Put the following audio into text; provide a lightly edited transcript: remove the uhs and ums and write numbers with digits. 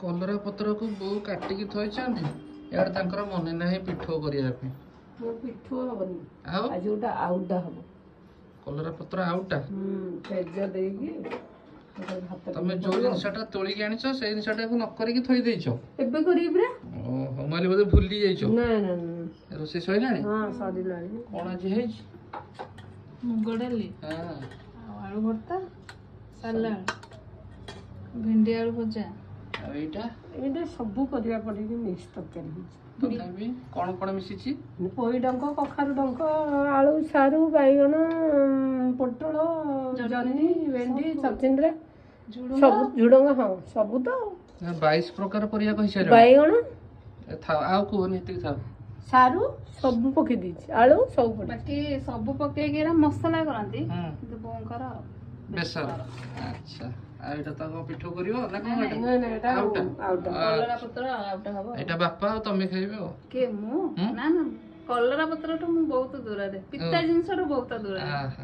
कलरा पत्र को बो काटिकी थोइछन्ती यार तांकर मने नाही पिठो करिया पे वो पिठो हबनी आउ आ जोटा आउटा हबो कलरा पत्र आउटा तेज देगी तमे जो जिनसटा तोली के आनिछो से जिनसटा को न करिकी थोइ देइछो एबे करी ब्रा ओहो माली बोले भूली जाइछो ना ना ना रोसे सइलानी हां सदिलानी कोन आज हेछ मुग डाली हां आलू भर्ता सलाड भिंडी आलू भजा आ एटा एटा सब करिया पड़ी मिक्स तरकारी तथापि कोन कोन मिसिछि पोई डंक कखारु डंक आलू सारू बैगन पोटल जन्नी भेंडी छचिंद्रा सब झुडंग हाँ सब तो 22 प्रकार परिया कहि सारे बैगन था आउ को निति था सारू सब पके दीछि आलू सब पड़े बाकी सब पकेकी मसला करती কিন্তু ବୋଉଙ୍କର बेसन अच्छा आ एटा त को पिठो करियो ना कोन एटा ना ना एटा आउटा କଲରା ପତ୍ର ଆଉଟା ହବ एटा बापा आ तमे खाइबे हो के ମୁଁ ନା ନା କଲରା ପତ୍ରଠୁ ମୁଁ ବହୁତ ଦୂରରେ ପିତା ଜିନିଷଠୁ ବହୁତ ଦୂରରେ आहा